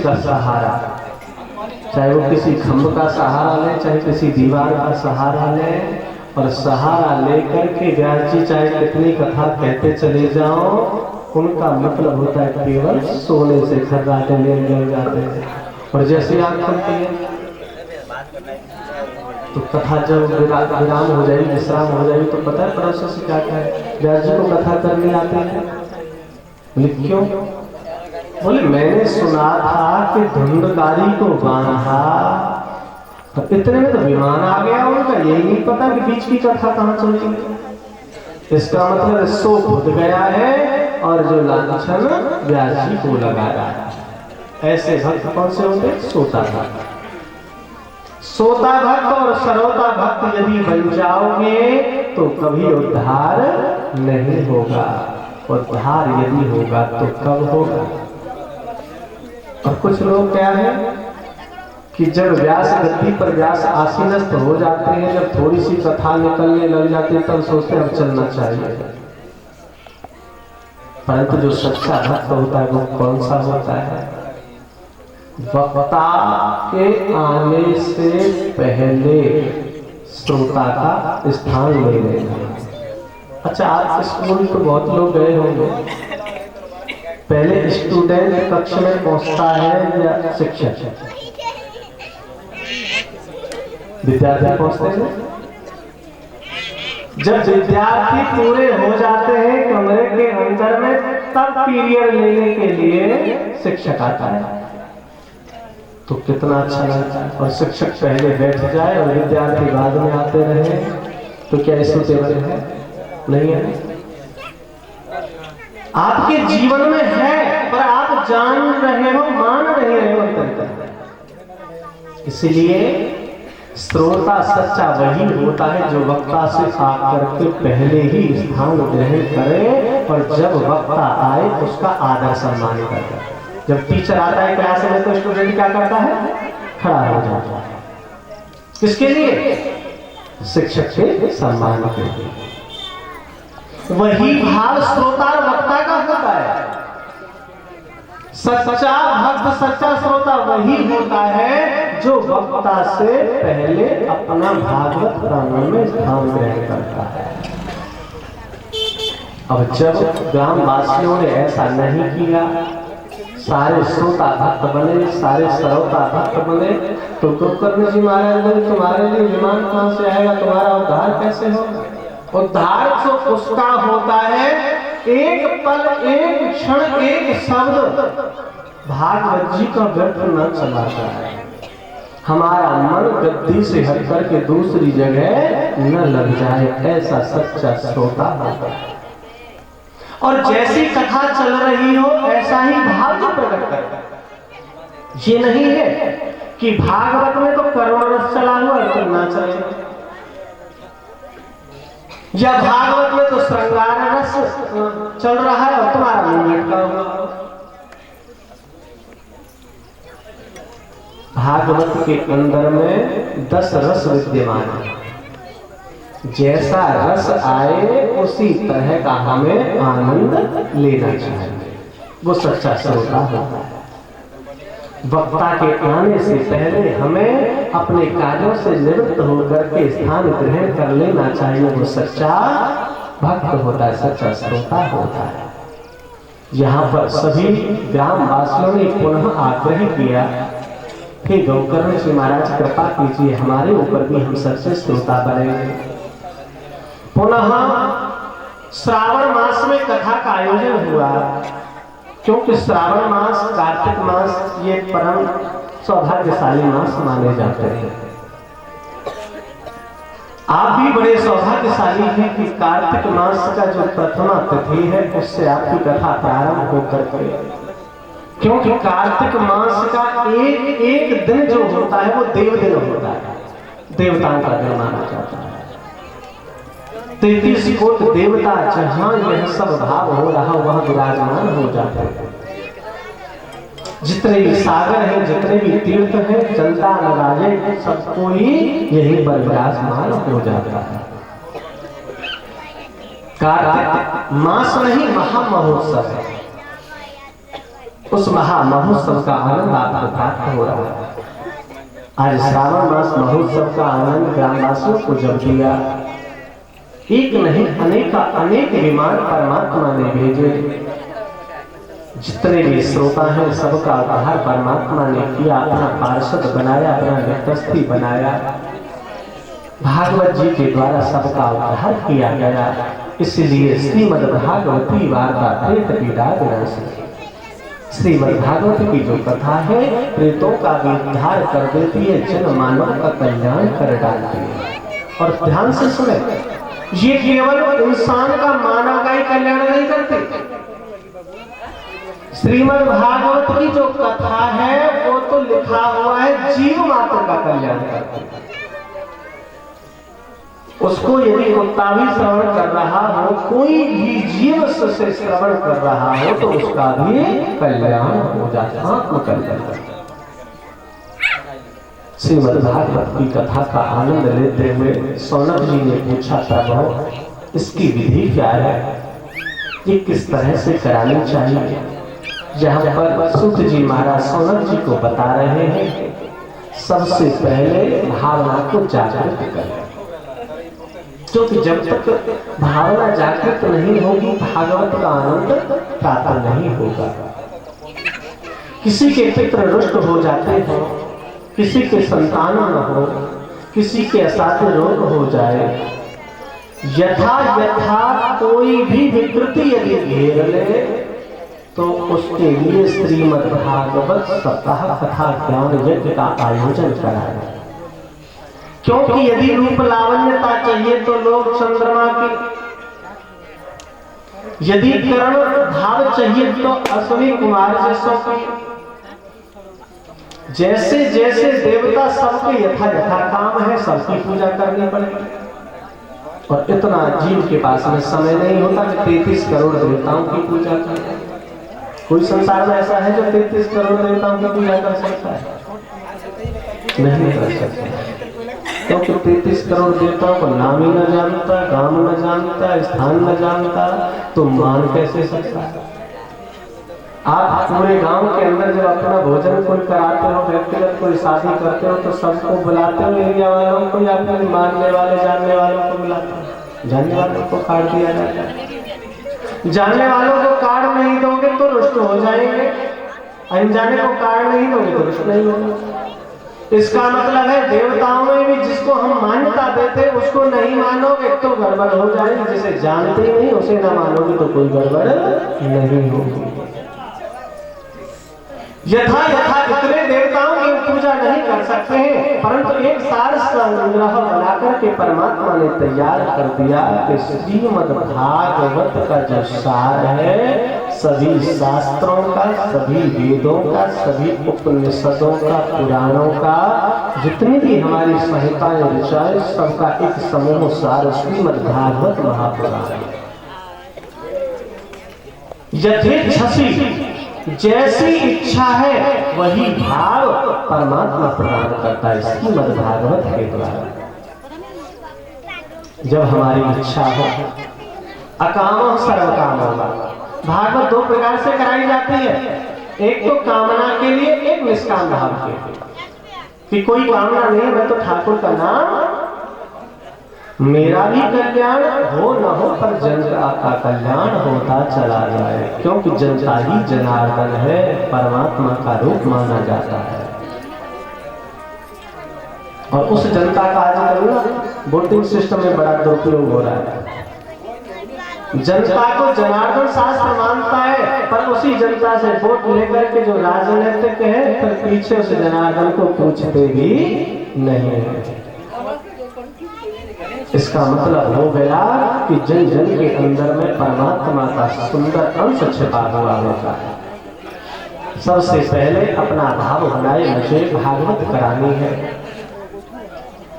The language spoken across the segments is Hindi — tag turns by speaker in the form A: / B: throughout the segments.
A: का सहारा, चाहे वो किसी खंभ का सहारा ले, चाहे किसी दीवार का सहारा ले, और सहारा लेकर के व्यास जी चाहे कितनी कथा कहते चले जाओ, उनका मतलब होता है केवल सोने से खर्राटे ले जाते हैं। और जैसे आँख खुलती है तो कथा जब विराम हो जाएगी, विश्राम हो जाएगी, तो पता है पड़ोसी से क्या कहे, व्यास जी को कथा करने आते हैं। बोले क्यों? बोले मैंने सुना था कि धुंधकारी को बांधा, तो इतने में तो विमान आ गया उनका, यही नहीं पता कि बीच की कथा कहाँ चली। इसका मतलब सो खुद गया है और जो लांछन व्यास जी को लगा रहा है। ऐसे भक्त कौन से होंगे? सोता भक्त। सोता भक्त और सरोता भक्त यदि बन जाओगे तो कभी उद्धार नहीं होगा। उद्धार यदि होगा तो कब होगा? और कुछ लोग क्या है कि जब व्यास गद्दी पर व्यास आसीनस्थ हो जाते हैं, जब थोड़ी सी कथा निकलने लग जाती है, तब सोचते हैं अब चलना चाहिए। परंतु जो सच्चा भक्त होता है वो कौन सा होता है? वक्ता के आने से पहले श्रोता का स्थान ले लेना। अच्छा, आप स्कूल तो बहुत लोग गए होंगे, पहले स्टूडेंट कक्ष में पहुंचता है या शिक्षक? विद्यार्थी पहुंचते हैं। जब विद्यार्थी पूरे हो जाते हैं कमरे के अंदर में, तब पीरियड लेने के लिए शिक्षक आता है, तो कितना अच्छा लगता है। और शिक्षक पहले बैठ जाए और विद्यार्थी बाद में आते रहे, तो क्या इसमें तेवर है? नहीं है। आपके जीवन में है, पर आप जान रहे हो, मान रहे हो अंतर। इसलिए श्रोता सच्चा वही होता है जो वक्ता से आकर के पहले ही स्थान ग्रहण करे, और जब वक्ता आए उसका आदर सम्मान करे। जब टीचर आता है क्लास में तो स्टूडेंट क्या करता है? खड़ा हो जाता है। किसके लिए? शिक्षक के सम्मान के लिए। वही भाव श्रोता और वक्ता का होता है। सच्चा भक्त, सच्चा श्रोता वही होता है जो वक्ता से पहले अपना भागवत प्रांगण में स्थान ग्रहण करता है। अब जब ग्रामवासियों ने ऐसा नहीं किया, सारे श्रोता भक्त बने, सारे श्रोता भक्त बने, तो गोकर्ण जी महाराज बोले तुम्हारे लिए विमान कहां से आएगा, तुम्हारा उद्धार कैसे होगा? उद्धार तो उसका होता है एक पल, एक क्षण, एक शब्द भागवत जी का व्यर्थ न चलाता है। हमारा मन गद्दी से हट करके दूसरी जगह न लग जाए, ऐसा सच्चा श्रोता होता है। और जैसी कथा चल रही हो ऐसा ही भाव प्रकट कर। ये नहीं है कि भागवत में तो करुण रस चला हुआ है तो ना चले, या भागवत में तो श्रृंगार रस चल रहा है और तुम्हारा मुंह लटका हुआ। भागवत के अंदर में 10 रस विद्यमान है। जैसा रस आए उसी तरह का हमें आनंद लेना चाहिए, वो सच्चा श्रोता होता है। वक्ता के आने से पहले हमें अपने कार्यों से निवृत्त होकर के स्थान ग्रहण कर लेना चाहिए, वो सच्चा भक्त होता है, सच्चा श्रोता होता है। यहाँ पर सभी ग्रामवासियों ने पुनः आग्रह किया, हे गोकर्ण जी महाराज कृपा कीजिए, हमारे ऊपर भी हम सच्चे श्रोता बनेंगे। पुनः श्रावण मास में कथा का आयोजन हुआ, क्योंकि श्रावण मास, कार्तिक मास ये परम सौभाग्यशाली मास माने जाते हैं। आप भी बड़े सौभाग्यशाली हैं कि कार्तिक मास का जो प्रथमा तिथि है उससे आपकी कथा प्रारंभ होकर के, क्योंकि कार्तिक मास का एक एक दिन जो होता है वो देव दिन होता है, देवताओं का दिन माना जाता है। 33 कोटि देवता जहां यह सब भाव हो रहा वहां विराजमान हो जाते हैं। जितने भी सागर हैं, जितने भी तीर्थ हैं, जनता नगाजे सबको ही यही पर विराजमान हो जाता है। कार्तिक मास नहीं, महामहोत्सव है। उस महा महोत्सव का आनंद आपको प्राप्त हो रहा है। आज श्रावण मास महोत्सव का आनंद ग्रामवासियों को जब दिया, एक नहीं अनेक विमान परमात्मा ने भेजे। जितने भी श्रोता हैं सबका उद्धार परमात्मा ने किया, अपना पार्षद बनाया, अपना निकटस्थी बनाया। भागवत जी के द्वारा सबका उद्धार किया गया। इसलिए श्रीमद् भागवती वार्ता प्रेत पीड़ा विनाशिनी। श्रीमद् भागवत की जो कथा है प्रेतों का भी उद्धार कर देती है, जन मानव का कल्याण कर डालती है। और ध्यान से सुने, ये केवल इंसान का मानव का ही कल्याण नहीं करती। श्रीमद् भागवत की जो कथा है वो तो लिखा हुआ है जीव मात्र का कल्याण करती है। उसको यदि कुत्ता भी श्रवण कर रहा हो, कोई भी जीव से श्रवण कर रहा हो तो उसका भी कल्याण हो जाता, आत्मकल्याण। श्रीमद् भागवत की कथा का आनंद लेते हुए सौनक जी ने पूछा, प्रभु इसकी विधि क्या है, ये किस तरह से करानी चाहिए? जहाँ पर सूत जी महाराज सौनक जी को बता रहे हैं, सबसे पहले भावना को जागृत करें, क्योंकि जब तक भावना जागृत नहीं होगी भागवत का आनंद प्राप्त नहीं होगा। किसी के पितृ रुष्ट हो जाते हैं, किसी के संतान न हो, किसी के असाध्य रोग हो जाए, यथा कोई भी विकृति यदि घेर ले तो उसके लिए श्रीमद् भागवत सप्ताह कथा ज्ञान यज्ञ का आयोजन कराएं। क्योंकि यदि रूप लावण्यता चाहिए तो लोग चंद्रमा की, यदि कर्ण भाव चाहिए तो अश्विनी कुमार जैसों की, जैसे जैसे देवता सबके यथा यथा काम है सबकी पूजा करनी पड़ेगी। और इतना जीव के पास में समय नहीं होता कि 33 करोड़ देवताओं की पूजा करें। कोई संसार में ऐसा है जो 33 करोड़ देवताओं की पूजा कर सकता है? नहीं कर सकता, क्योंकि 33 करोड़ देवताओं को नाम ही न जानता, गांव न जानता, स्थान न जानता, तो मान कैसे सकता है? आप पूरे गांव के अंदर जब अपना भोजन कोई कराते हो, व्यक्तिगत कोई शादी करते हो तो सबको बुलाते हो, एरिया वालों को या फिर मानने वाले जानने वालों को बुलाते हो। जानने वालों को कार्ड दिया जाता है, जानने वालों को कार्ड नहीं दोगे तो रुष्ट हो जाएंगे, अनजाने को कार्ड नहीं दोगे तो रुष्ट नहीं होंगे। इसका मतलब है देवताओं में भी जिसको हम मान्यता देते उसको नहीं मानोगे तो गड़बड़ हो जाएगी, जिसे जानते ही नहीं उसे ना मानोगे तो कोई गड़बड़ नहीं होगी। यथा इतने देवताओं की पूजा नहीं कर सकते हैं, परंतु एक सार संग्रह बनाकर के परमात्मा ने तैयार कर दिया कि श्रीमद् भागवत का जो सार है सभी शास्त्रों का, सभी वेदों का, सभी उपनिषदों का, पुराणों का, जितनी भी हमारी संहिताएं ऋचाएं सबका एक समूह सार श्रीमद् भागवत महापुराण। यथेच्छसी जैसी इच्छा है वही भाव परमात्मा प्रदान करता है श्रीमद् भागवत के द्वारा। जब हमारी इच्छा हो, अकामो सर्वकामो, भागवत दो प्रकार से कराई जाती है, एक तो कामना के लिए, एक निष्काम भाव के लिए। कि कोई कामना नहीं, मैं तो ठाकुर का नाम, मेरा भी कल्याण हो न हो पर जनता का कल्याण होता चला जाए, क्योंकि जनता ही जनार्दन है, परमात्मा का रूप माना जाता है। और उस जनता का आजकल ना वोटिंग सिस्टम में बड़ा दुरुपयोग हो रहा है। जनता को जनार्दन शास्त्र मानता है, पर उसी जनता से वोट लेकर के जो राजनीतिक है फिर पीछे उस जनार्दन को पूछते भी नहीं है। इसका मतलब हो गया कि जन जन के अंदर में परमात्मा का सुंदर अंश छिपा हुआ होता है। सबसे पहले अपना भाव बनाए मुझे भागवत करानी है,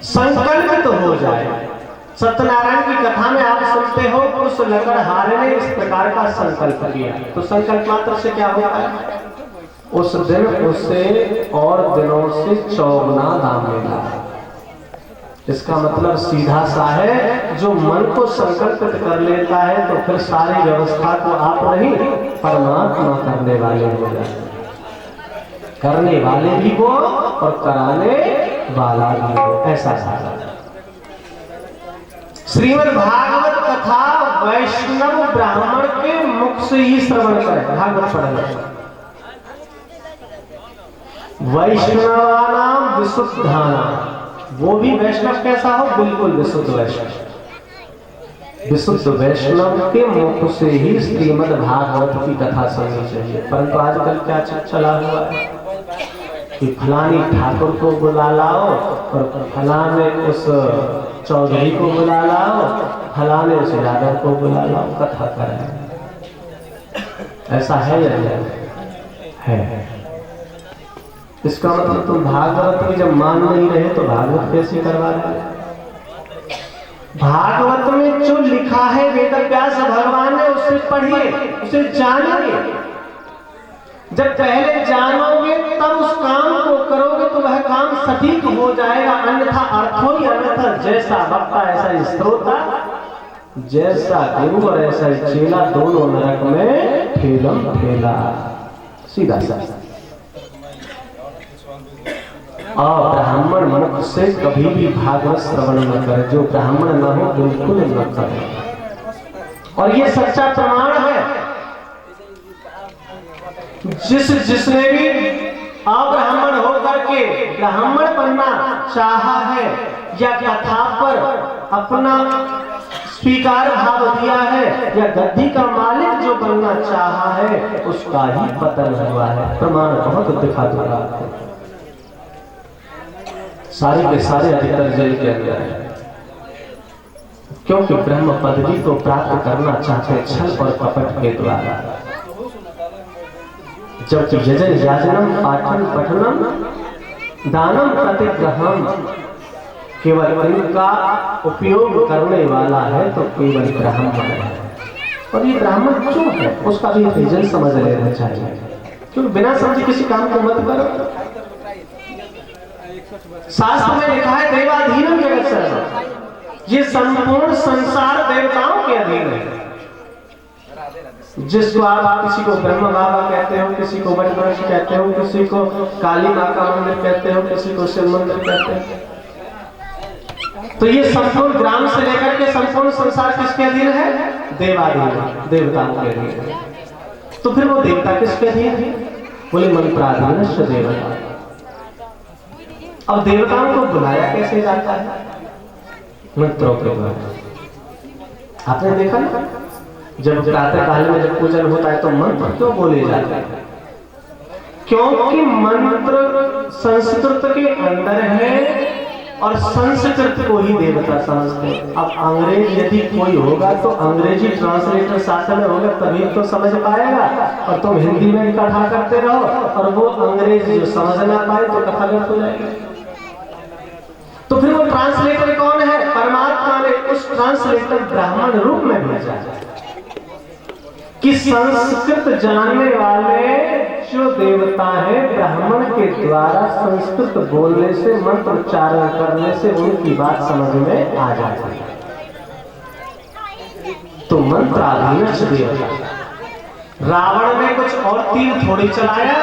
A: संकल्प तो हो जाए। सत्यनारायण की कथा में आप सुनते हो उस लकड़हारे ने इस प्रकार का संकल्प किया, तो संकल्प मात्र से क्या होता है? उस दिन उससे और दिनों से 54 दाम मिला। इसका मतलब सीधा सा है, जो मन को संकल्पित कर लेता है तो फिर सारी व्यवस्था को आप नहीं परमात्मा करने वाले हो जाते, करने वाले भी हो और कराने वाला भी हो। ऐसा सारा श्रीमद् भागवत कथा वैष्णव ब्राह्मण के मुख से ही श्रवण करें। भागवत पढ़ना वैष्णवानाम विशुद्धानाम, वो भी वैष्णव कैसा हो, बिल्कुल विशुद्ध वैष्णव। विशुद्ध वैष्णव के मुख से ही श्रीमद् भागवत की कथा सुननी चाहिए। परंतु आजकल क्या चला हुआ है कि फलानी ठाकुर को बुला लाओ और फलाने उस चौधरी को बुला लाओ, फलाने उस यादव को बुला लाओ, कथा करें। ऐसा है या नहीं है? इसका मतलब तुम भागवत में जब मान नहीं रहे तो भागवत कैसे करवा रहे? भागवत में जो लिखा है वेद व्यास भगवान ने, उसे पढ़िए, उसे जानिए। जब पहले जानोगे तब उस काम को करोगे तो वह काम सटीक हो जाएगा। अन्यथा अर्थो ही अन्यथा, जैसा वक्ता ऐसा ही श्रोता, जैसा गुरु और ऐसा ही चेला, दोनों नरक में ठेलम ठेला। सीधा सा। और ब्राह्मण मुख से कभी भी भागवत श्रवण न करे। जो ब्राह्मण न हो बिल्कुल न करे। और ये सच्चा प्रमाण है, जिसने भी अब्राह्मण होकर के ब्राह्मण बनना चाहा है या कथा पर अपना स्वीकार भाव दिया है या गद्दी का मालिक जो बनना चाहा है, उसका ही पतन हुआ है। प्रमाण बहुत दिखा दूंगा, सारे के सारे अधिकतर जेल के अंदर है, क्योंकि ब्रह्म पदवी को प्राप्त करना चाहते छल और कपट के द्वारा। जबकि यजन याजनम पाठन पठनम दानम प्रतिग्रहम केवल इनका उपयोग करने वाला है तो केवल ब्राह्मण है। और ये ब्राह्मण क्यों है उसका भी रीजन समझ लेना चाहिए, क्योंकि बिना समझे किसी काम को मत करो। शास्त्र में लिखा है देवाधीनम जगत सर्वम, ये संपूर्ण संसार देवताओं के अधीन है। जिसको आप किसी को ब्रह्म बाबा कहते हो, किसी को वट वृक्ष कहते हो, किसी को काली माँ का मंदिर कहते हो, किसी को शिव मंदिर कहते हो, तो ये संपूर्ण ग्राम से लेकर के संपूर्ण संसार किसके अधीन है? देवाधीन, देवताओं के अधीन है। तो फिर वो देवता किसके अधीन है? बोले मंत्राधीनस्य देवता। अब देवताओं को बुलाया कैसे जाता है? मंत्रों के द्वारा। आपने देखा ना, जब प्रातः काल में जब पूजन होता है तो मंत्र क्यों बोले जाते हैं? क्योंकि मंत्र संस्कृत के अंदर है और संस्कृत को ही देवता समझते हैं। अब अंग्रेज यदि कोई होगा तो अंग्रेजी ट्रांसलेटर साथ में होगा तभी तो समझ पाएगा, और तुम हिंदी में कथा करते रहो और वो अंग्रेज जो समझ ना पाए तो कथा गलत हो जाएगी। तो फिर वो ट्रांसलेटर कौन है? परमात्मा ने उस ट्रांसलेटर ब्राह्मण रूप में भेजा कि संस्कृत जानने वाले जो देवता है ब्राह्मण के द्वारा संस्कृत बोलने से, मंत्र उच्चारण करने से उनकी बात समझ में आ जाती है। तो मंत्राधीनस्य देवता। रावण ने कुछ और तीर थोड़ी चलाया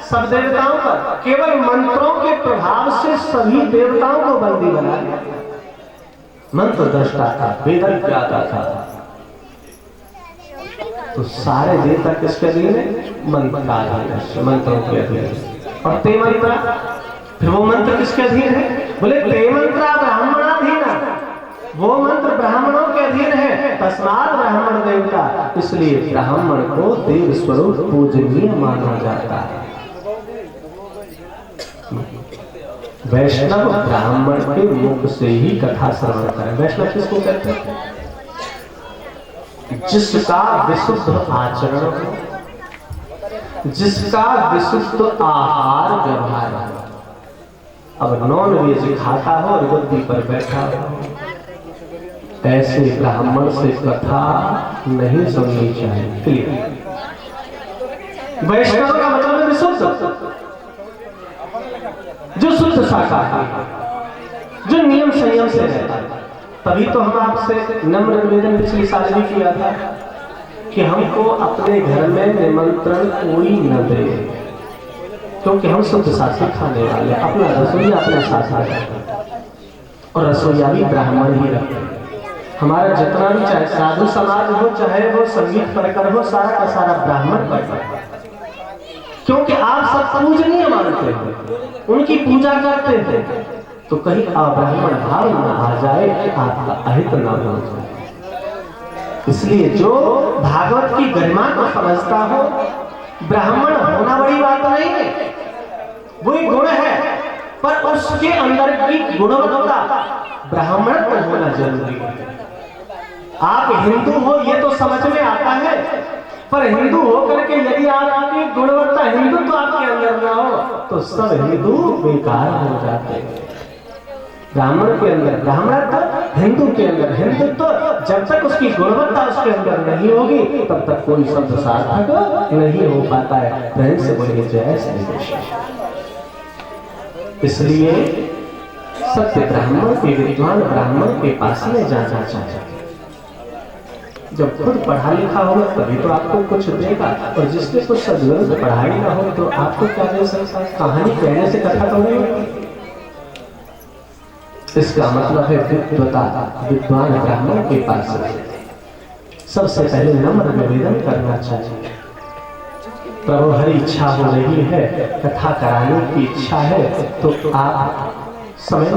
A: सब देवताओं पर, केवल मंत्रों के प्रभाव से सभी देवताओं को बंदी बना दिया। मंत्र दृष्टा था, वेद ज्ञाता था, तो सारे देवता किसके अधीन है? मंत्राधीन, मंत्रों के अधीन। और ते मंत्र, फिर वो मंत्र किसके अधीन है? बोले ते मंत्रा ब्राह्मणाधीन, वो मंत्र ब्राह्मणों के अधीन है। तस्मात् ब्राह्मण देवता, इसलिए ब्राह्मण को देव स्वरूप पूजनीय माना जाता है। वैष्णव ब्राह्मण के मुख से ही कथा श्रवण करें। वैष्णव किसको कहते हैं? जिसका विशुद्ध आचरण हो, जिसका विशुद्ध आहार व्यवहार हो। अब नॉन वेज खाता हो और गद्दी पर बैठा हो, ऐसे ब्राह्मण से कथा नहीं सुननी चाहिए। क्लियर? वैष्णव का मतलब है विशुद्ध, जो शुद्ध शाकाहारी, जो नियम संयम से रहता है। तभी तो हम आपसे नम्र निवेदन पिछली साल भी किया था कि हमको अपने घर में निमंत्रण कोई न दे, क्योंकि हम शुद्ध सात्विक खाने वाले, अपना रसोईया अपने साथ आ जाता और रसोईया भी ब्राह्मण ही रखते। हमारा जितना भी चाहे साधु समाज हो, चाहे वो संगीत परकर हो, सारा का सारा ब्राह्मण परकर, क्योंकि आप सब पूजनीय मानते हैं, उनकी पूजा करते हैं, तो कहीं अब्राह्मण भाव न आ जाए, आपका अहित न हो जाए। इसलिए जो भागवत की गरिमा को समझता हो, ब्राह्मण होना बड़ी बात नहीं है, वो एक गुण है, पर उसके अंदर की गुणवत्ता ब्राह्मण को होना जरूरी है। आप हिंदू हो ये तो समझ में आता है, पर हिंदू होकर के यदि आपकी गुणवत्ता हिंदू तो आपके अंदर ना हो तो सब हिंदू बेकार हो जाते हैं। ब्राह्मण के अंदर ब्राह्मणत्व, हिंदू के अंदर हिंदुत्व, जब तक उसकी गुणवत्ता उसके अंदर नहीं होगी तब तक कोई शब्द सार्थक नहीं हो पाता है। प्रेम से बोलिए जय श्री कृष्ण। इसलिए सत्य ब्राह्मण के, विद्वान ब्राह्मण के पास में जाना चाहिए। जब खुद पढ़ा लिखा होगा तभी तो आपको कुछ देगा, और जिसके कुछ सदग्रंथ पढ़ाई ना हो तो आपको क्या दे सकता है? कहानी कहने से कथा तो नहीं होगी। इसका मतलब है विद्वता विद्वान ब्राह्मण के पास सबसे पहले नम्र निवेदन करना चाहिए। प्रभु हरि इच्छा हो रही है, कथा कराने की इच्छा है, तो आप समय